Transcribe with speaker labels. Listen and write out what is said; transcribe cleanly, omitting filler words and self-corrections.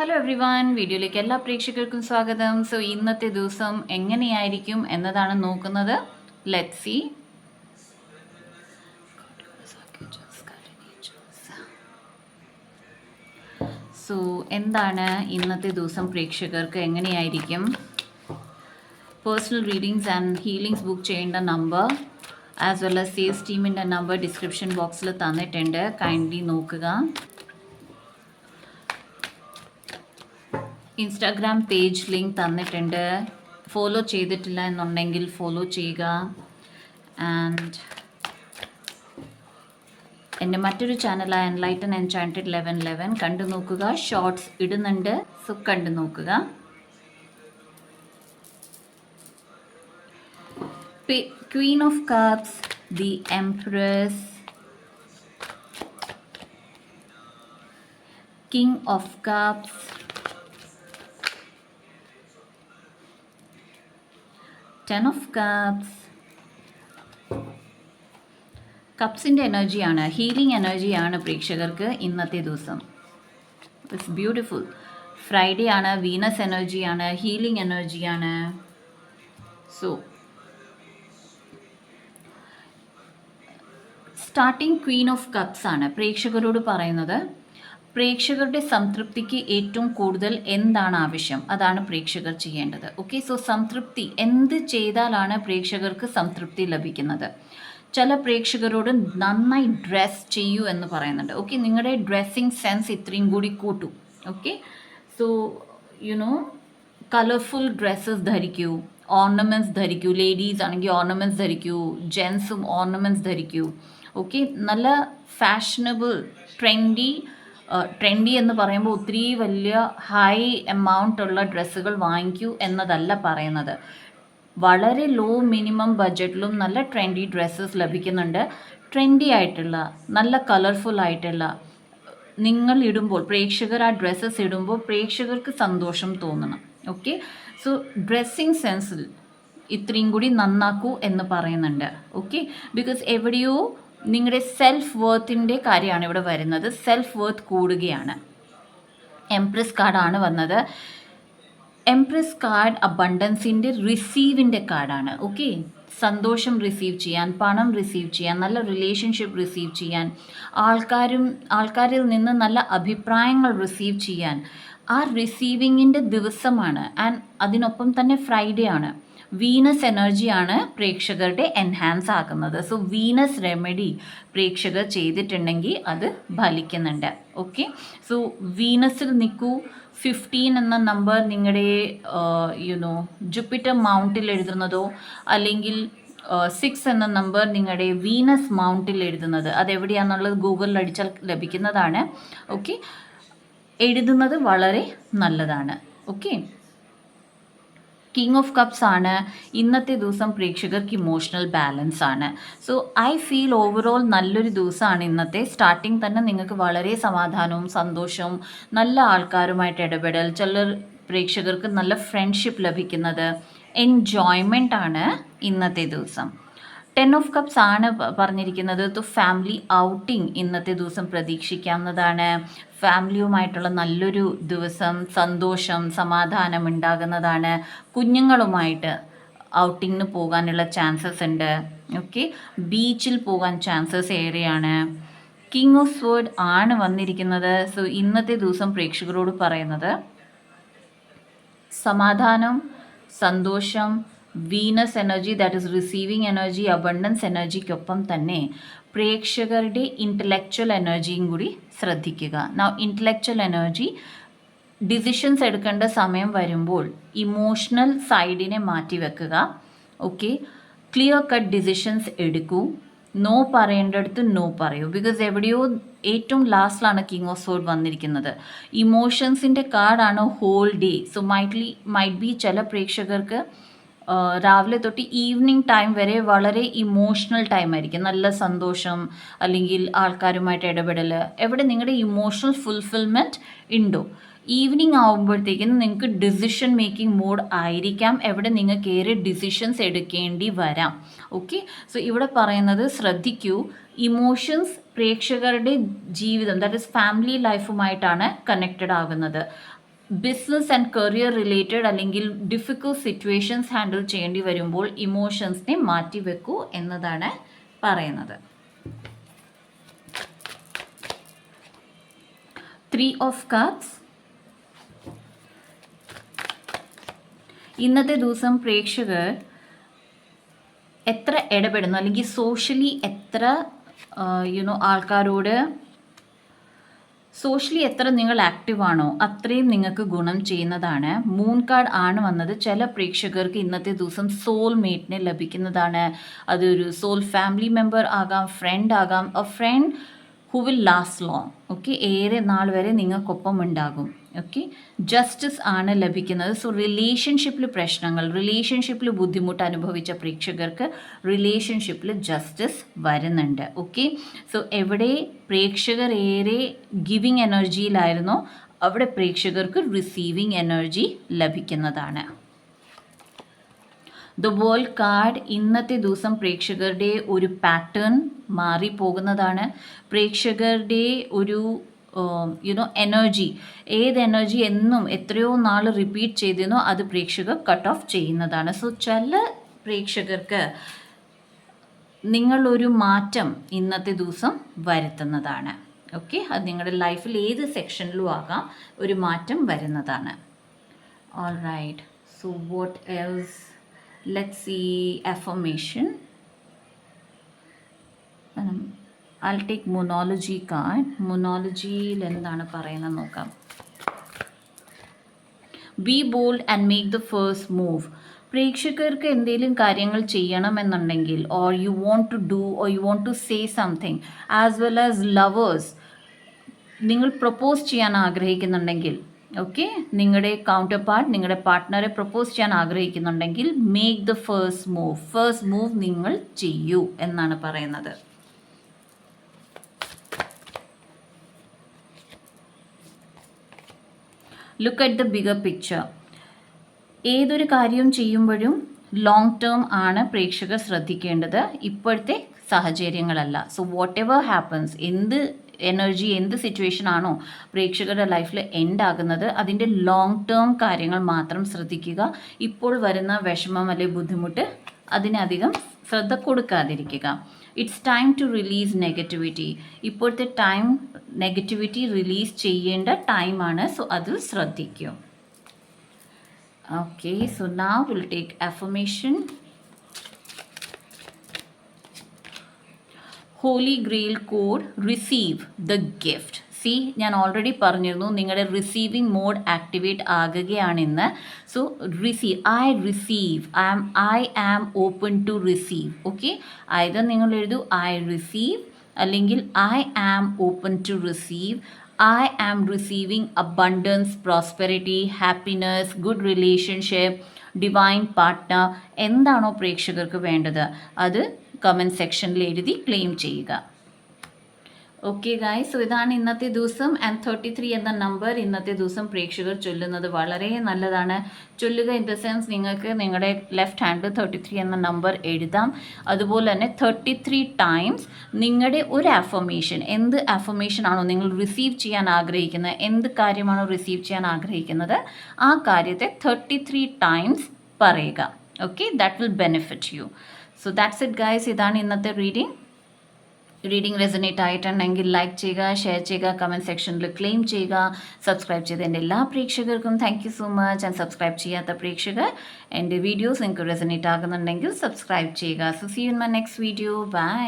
Speaker 1: Hello every one, വീഡിയോയിലേക്ക് എല്ലാ പ്രേക്ഷകർക്കും സ്വാഗതം. സോ ഇന്നത്തെ ദിവസം എങ്ങനെയായിരിക്കും എന്നതാണ് നോക്കുന്നത്. Let see. സോ എന്താണ് ഇന്നത്തെ ദിവസം പ്രേക്ഷകർക്ക് എങ്ങനെയായിരിക്കും? Personal readings and healings book ചെയ്യേണ്ട number as well as sales ടീമിൻ്റെ നമ്പർ ഡിസ്ക്രിപ്ഷൻ ബോക്സിൽ തന്നിട്ടുണ്ട്. കൈൻഡ്ലി നോക്കുക. ഇൻസ്റ്റാഗ്രാം പേജ് ലിങ്ക് തന്നിട്ടുണ്ട്. ഫോളോ ചെയ്തിട്ടില്ല എന്നുണ്ടെങ്കിൽ ഫോളോ ചെയ്യുക. ആൻഡ് എൻ്റെ മറ്റൊരു ചാനലായ എൻലൈറ്റൻ എൻചാൻറ്റഡ് 1111 കണ്ടു നോക്കുക. ഷോർട്സ് ഇടുന്നുണ്ട്, സോ കണ്ടു നോക്കുക. Queen of cups, the empress, king of cups, ten of cups. കപ്സിൻ്റെ എനർജിയാണ്, ഹീലിംഗ് എനർജിയാണ് പ്രേക്ഷകർക്ക് ഇന്നത്തെ ദിവസം. It's beautiful. ഫ്രൈഡേ ആണ്, വീനസ് എനർജിയാണ്, ഹീലിംഗ് എനർജിയാണ്. So starting queen of cups ആണ് പ്രേക്ഷകരോട് പറയുന്നത്. പ്രേക്ഷകരുടെ സംതൃപ്തിക്ക് ഏറ്റവും കൂടുതൽ എന്താണ് ആവശ്യം, അതാണ് പ്രേക്ഷകർ ചെയ്യേണ്ടത്. ഓക്കെ, സോ സംതൃപ്തി എന്ത് ചെയ്താലാണ് പ്രേക്ഷകർക്ക് സംതൃപ്തി ലഭിക്കുന്നത്? ചില പ്രേക്ഷകരോട് നന്നായി ഡ്രസ് ചെയ്യൂ എന്ന് പറയുന്നുണ്ട്. ഓക്കെ, നിങ്ങളുടെ ഡ്രസ്സിങ് സെൻസ് ഇത്രയും കൂടി കൂട്ടൂ. ഓക്കെ, സോ കളർഫുൾ ഡ്രസ്സസ് ധരിക്കൂ, ഓർണമെൻറ്റ്സ് ധരിക്കൂ. ലേഡീസ് ആണെങ്കിൽ ഓർണമെൻറ്റ്സ് ധരിക്കൂ, ജെൻസും ഓർണമെൻറ്റ്സ് ധരിക്കൂ. ഓക്കെ, നല്ല ഫാഷനബിൾ ട്രെൻഡി എന്ന് പറയുമ്പോൾ ഒത്തിരി വലിയ ഹൈ എമൗണ്ട് ഉള്ള ഡ്രസ്സുകൾ വാങ്ങിക്കൂ എന്നതല്ല പറയുന്നത്. വളരെ ലോ മിനിമം ബഡ്ജറ്റിലും നല്ല ട്രെൻഡി ഡ്രസ്സസ് ലഭിക്കുന്നുണ്ട്. ട്രെൻഡി ആയിട്ടുള്ള നല്ല കളർഫുൾ ആയിട്ടുള്ള നിങ്ങൾ ഇടുമ്പോൾ, പ്രേക്ഷകർ ആ ഡ്രസ്സസ് ഇടുമ്പോൾ പ്രേക്ഷകർക്ക് സന്തോഷം തോന്നണം. ഓക്കെ, സോ ഡ്രസ്സിങ് സെൻസിൽ ഇത്രയും കൂടി നന്നാക്കൂ എന്ന് പറയുന്നുണ്ട്. ഓക്കെ, ബിക്കോസ് എവിടെയോ നിങ്ങളുടെ സെൽഫ് വർത്തിൻ്റെ കാര്യമാണ് ഇവിടെ വരുന്നത്. സെൽഫ് വർത്ത് കൂടുകയാണ്. എംപ്രസ് കാർഡാണ് വന്നത്. എംപ്രസ് കാർഡ് അബണ്ടൻസിൻ്റെ റിസീവിൻ്റെ കാർഡാണ്. ഓക്കെ, സന്തോഷം റിസീവ് ചെയ്യാൻ, പണം റിസീവ് ചെയ്യാൻ, നല്ല റിലേഷൻഷിപ്പ് റിസീവ് ചെയ്യാൻ, ആൾക്കാരിൽ നിന്ന് നല്ല അഭിപ്രായങ്ങൾ റിസീവ് ചെയ്യാൻ ആ റിസീവിങ്ങിൻ്റെ ദിവസമാണ്. ആൻഡ് അതിനൊപ്പം തന്നെ ഫ്രൈഡേ ആണ്. വീനസ് എനർജിയാണ് പ്രേക്ഷകരുടെ എൻഹാൻസ് ആക്കുന്നത്. സോ വീനസ് റെമഡി പ്രേക്ഷകർ ചെയ്തിട്ടുണ്ടെങ്കിൽ അത് ഫലിക്കുന്നുണ്ട്. ഓക്കെ, സോ വീനസിൽ നിൽക്കൂ. 15 എന്ന നമ്പർ നിങ്ങളുടെ ജൂപ്പിറ്റർ മൗണ്ടിൽ എഴുതുന്നതോ അല്ലെങ്കിൽ 6 എന്ന നമ്പർ നിങ്ങളുടെ വീനസ് മൗണ്ടിൽ എഴുതുന്നത്, അതെവിടെയാണെന്നുള്ളത് ഗൂഗിളിൽ അടിച്ചാൽ ലഭിക്കുന്നതാണ്. ഓക്കെ, എഴുതുന്നത് വളരെ നല്ലതാണ്. ഓക്കെ, കിങ് ഓഫ് കപ്സ് ആണ് ഇന്നത്തെ ദിവസം പ്രേക്ഷകർക്ക് ഇമോഷണൽ ബാലൻസ് ആണ്. സോ ഐ ഫീൽ ഓവറോൾ നല്ലൊരു ദിവസമാണ് ഇന്നത്തെ. സ്റ്റാർട്ടിങ് തന്നെ നിങ്ങൾക്ക് വളരെ സമാധാനവും സന്തോഷവും നല്ല ആൾക്കാരുമായിട്ട് ഇടപെടൽ, ചിലർ പ്രേക്ഷകർക്ക് നല്ല ഫ്രണ്ട്ഷിപ്പ് ലഭിക്കുന്നത്, എൻജോയ്മെൻ്റ് ആണ് ഇന്നത്തെ ദിവസം. 10 ഓഫ് കപ്സ് ആണ് പറഞ്ഞിരിക്കുന്നത്. ടു ഫാമിലി ഔട്ടിംഗ് ഇന്നത്തെ ദിവസം പ്രതീക്ഷിക്കാവുന്നതാണ്. ഫാമിലിയുമായിട്ടുള്ള നല്ലൊരു ദിവസം, സന്തോഷം സമാധാനം ഉണ്ടാകുന്നതാണ്. കുഞ്ഞുങ്ങളുമായിട്ട് ഔട്ടിങ്ങിന് പോകാനുള്ള ചാൻസസ് ഉണ്ട്. ഓക്കെ, ബീച്ചിൽ പോകാൻ ചാൻസസ് ഏറെയാണ്. കിങ് ഓഫ് സ്വേർഡ് ആണ് വന്നിരിക്കുന്നത്. സോ ഇന്നത്തെ ദിവസം പ്രേക്ഷകരോട് പറയുന്നത് സമാധാനം, സന്തോഷം, Venus energy, that is receiving energy, abundance എനർജിക്കൊപ്പം തന്നെ പ്രേക്ഷകരുടെ ഇൻ്റലക്ച്വൽ എനർജിയും കൂടി ശ്രദ്ധിക്കുക. നൗ ഇൻ്റലക്ച്വൽ എനർജി, ഡിസിഷൻസ് എടുക്കേണ്ട സമയം വരുമ്പോൾ ഇമോഷണൽ സൈഡിനെ മാറ്റി വെക്കുക. ഓക്കെ, ക്ലിയർ കട്ട് ഡിസിഷൻസ് എടുക്കൂ. നോ പറയേണ്ടടുത്ത് നോ പറയൂ. ബിക്കോസ് എവിടെയോ ഏറ്റവും ലാസ്റ്റിലാണ് കിങ് ഓഫ് സോർഡ് വന്നിരിക്കുന്നത്. ഇമോഷൻസിൻ്റെ കാർഡാണ് whole day. So might be ചില പ്രേക്ഷകർക്ക് രാവിലെ തൊട്ട് ഈവനിങ് ടൈം വരെ വളരെ ഇമോഷണൽ ടൈം ആയിരിക്കും. നല്ല സന്തോഷം അല്ലെങ്കിൽ ആൾക്കാരുമായിട്ട് ഇടപെടൽ, എവിടെ നിങ്ങളുടെ ഇമോഷണൽ ഫുൾഫിൽമെൻറ്റ് ഉണ്ടോ, ഈവനിങ് ആകുമ്പോഴത്തേക്കും നിങ്ങൾക്ക് ഡിസിഷൻ മേക്കിംഗ് മോഡ് ആയിരിക്കാം. എവിടെ നിങ്ങൾക്ക് ഏറെ ഡിസിഷൻസ് എടുക്കേണ്ടി വരാം. ഓക്കെ, സോ ഇവിടെ പറയുന്നത് ശ്രദ്ധിക്കൂ. ഇമോഷൻസ് പ്രേക്ഷകരുടെ ജീവിതം, ദാറ്റ് ഇസ് ഫാമിലി ലൈഫുമായിട്ടാണ് കണക്റ്റഡ് ആകുന്നത്. ബിസിനസ് ആൻഡ് കരിയർ റിലേറ്റഡ് അല്ലെങ്കിൽ ഡിഫിക്കൽട്ട് സിറ്റുവേഷൻസ് ഹാൻഡിൽ ചെയ്യേണ്ടി വരുമ്പോൾ ഇമോഷൻസിനെ മാറ്റിവെക്കൂ എന്നതാണ് പറയുന്നത്. 3 ഓഫ് കപ്സ്. ഇന്നത്തെ ദിവസം പ്രേക്ഷകർ എത്ര ഇടപെടുന്നു അല്ലെങ്കിൽ സോഷ്യലി എത്ര ആൾക്കാരോട് സോഷ്യലി എത്ര നിങ്ങൾ ആക്റ്റീവാണോ അത്രയും നിങ്ങൾക്ക് ഗുണം ചെയ്യുന്നതാണ്. മൂൺ കാർഡ് ആണ് വന്നത്. ചില പ്രേക്ഷകർക്ക് ഇന്നത്തെ ദിവസം സോൾമേറ്റിനെ ലഭിക്കുന്നതാണ്. അതൊരു സോൾ ഫാമിലി മെമ്പർ ആകാം, ഫ്രണ്ട് ആകാം, a friend who will last long. Okay, ഏറെ നാൾ വരെ നിങ്ങൾക്കൊപ്പം ഉണ്ടാകും. ഓക്കെ, ജസ്റ്റിസ് ആണ് ലഭിക്കുന്നത്. സോ റിലേഷൻഷിപ്പിൽ പ്രശ്നങ്ങൾ, റിലേഷൻഷിപ്പിൽ ബുദ്ധിമുട്ട് അനുഭവിച്ച പ്രേക്ഷകർക്ക് റിലേഷൻഷിപ്പിൽ ജസ്റ്റിസ് വരുന്നുണ്ട്. ഓക്കെ, സോ എവിടെ പ്രേക്ഷകർ ഏറെ ഗിവിങ് എനർജിയിലായിരുന്നോ അവിടെ പ്രേക്ഷകർക്ക് റിസീവിങ് എനർജി ലഭിക്കുന്നതാണ്. ദ വേൾഡ് കാർഡ് ഇന്നത്തെ ദിവസം പ്രേക്ഷകരുടെ ഒരു പാറ്റേൺ മാറിപ്പോകുന്നതാണ്. പ്രേക്ഷകരുടെ ഒരു എനർജി, ഏത് എനർജി എന്നും എത്രയോ നാൾ റിപ്പീറ്റ് ചെയ്തിരുന്നോ അത് പ്രേക്ഷകർ കട്ട് ഓഫ് ചെയ്യുന്നതാണ്. സോ ചില പ്രേക്ഷകർക്ക് നിങ്ങളൊരു മാറ്റം ഇന്നത്തെ ദിവസം വരുത്തുന്നതാണ്. ഓക്കെ, അത് നിങ്ങളുടെ ലൈഫിൽ ഏത് സെക്ഷനിലും ആകാം, ഒരു മാറ്റം വരുന്നതാണ്. All right, so what else? Let's see affirmation. I'll take Moonology card. Moonologyയിൽ എന്താണ് പറയുന്നത് നോക്കാം. Be bold and make the first move. പ്രേക്ഷകർക്ക് എന്തെങ്കിലും കാര്യങ്ങൾ ചെയ്യണമെന്നുണ്ടെങ്കിൽ or you want to do or you want to say something, as well as lovers, നിങ്ങൾ propose ചെയ്യാൻ ആഗ്രഹിക്കുന്നുണ്ടെങ്കിൽ, ഓക്കെ, നിങ്ങളുടെ കൗണ്ടർ പാർട്ട് നിങ്ങളുടെ പാർട്ട്ണറെ പ്രപ്പോസ് ചെയ്യാൻ ആഗ്രഹിക്കുന്നുണ്ടെങ്കിൽ മേക്ക് ദ ഫസ്റ്റ് മൂവ് നിങ്ങൾ ചെയ്യൂ എന്നാണ് പറയുന്നത്. Look at the bigger picture. ഏതൊരു കാര്യം ചെയ്യുമ്പോഴും ലോങ് ടേം ആണ് പ്രേക്ഷകർ ശ്രദ്ധിക്കേണ്ടത്, ഇപ്പോഴത്തെ സാഹചര്യങ്ങളല്ല. സോ വാട്ട് എവർ ഹാപ്പൻസ്, എന്ത് എനർജി, എന്ത് സിറ്റുവേഷൻ ആണോ പ്രേക്ഷകരുടെ ലൈഫിൽ എൻഡ് ആകുന്നത് അതിൻ്റെ ലോങ് ടേം കാര്യങ്ങൾ മാത്രം ശ്രദ്ധിക്കുക. ഇപ്പോൾ വരുന്ന വിഷമം അല്ലെങ്കിൽ ബുദ്ധിമുട്ട് അതിനധികം ശ്രദ്ധ കൊടുക്കാതിരിക്കുക. It's time to release negativity. ഇപ്പോഴത്തെ ടൈം നെഗറ്റിവിറ്റി റിലീസ് ചെയ്യേണ്ട ടൈമാണ്. സോ അതിൽ ശ്രദ്ധിക്കൂ. Okay, so now will take affirmation. Holy grail code, receive the gift. See, ഞാൻ ഓൾറെഡി പറഞ്ഞിരുന്നു നിങ്ങളുടെ റിസീവിങ് മോഡ് ആക്ടിവേറ്റ് ആകുകയാണെന്ന്. So receive, I am open to receive. Okay, either നിങ്ങൾ എഴുതൂ ഐ റിസീവ് അല്ലെങ്കിൽ I am open to receive. I am receiving abundance, prosperity, happiness, good relationship, divine partner. എന്താണോ പ്രേക്ഷകർക്ക് വേണ്ടത് അത് കമൻറ്റ് സെക്ഷനിൽ എഴുതി ക്ലെയിം ചെയ്യുക. ഓക്കെ ഗായ്സ്, സോ ഇതാണ് ഇന്നത്തെ ദിവസം. ആൻഡ് 33 എന്ന നമ്പർ ഇന്നത്തെ ദിവസം പ്രേക്ഷകർ ചൊല്ലുന്നത് വളരെ നല്ലതാണ്. ചൊല്ലുക ഇൻ ദ സെൻസ് നിങ്ങൾക്ക് നിങ്ങളുടെ ലെഫ്റ്റ് ഹാൻഡിൽ 33 എന്ന നമ്പർ എഴുതാം. അതുപോലെ തന്നെ 33 ടൈംസ് നിങ്ങളുടെ ഒരു അഫർമേഷൻ, എന്ത് അഫർമേഷൻ ആണോ നിങ്ങൾ റിസീവ് ചെയ്യാൻ ആഗ്രഹിക്കുന്നത്, എന്ത് കാര്യമാണോ റിസീവ് ചെയ്യാൻ ആഗ്രഹിക്കുന്നത് ആ കാര്യത്തെ 33 ടൈംസ് പറയുക. Okay, that will benefit you. So that's it guys. ഇതാണ് ഇന്നത്തെ റീഡിംഗ് റെസനേറ്റ് ആയിട്ടുണ്ടെങ്കിൽ ലൈക്ക് ചെയ്യുക, ഷെയർ ചെയ്യുക, കമൻറ്റ് സെക്ഷനിൽ ക്ലെയിം ചെയ്യുക. സബ്സ്ക്രൈബ് ചെയ്ത എൻ്റെ എല്ലാ പ്രേക്ഷകർക്കും thank you so much. And subscribe ചെയ്യാത്ത പ്രേക്ഷകർ എൻ്റെ വീഡിയോസ് നിങ്ങൾക്ക് റെസനേറ്റ് ആകുന്നുണ്ടെങ്കിൽ സബ്സ്ക്രൈബ് ചെയ്യുക. So see you in my next video. By.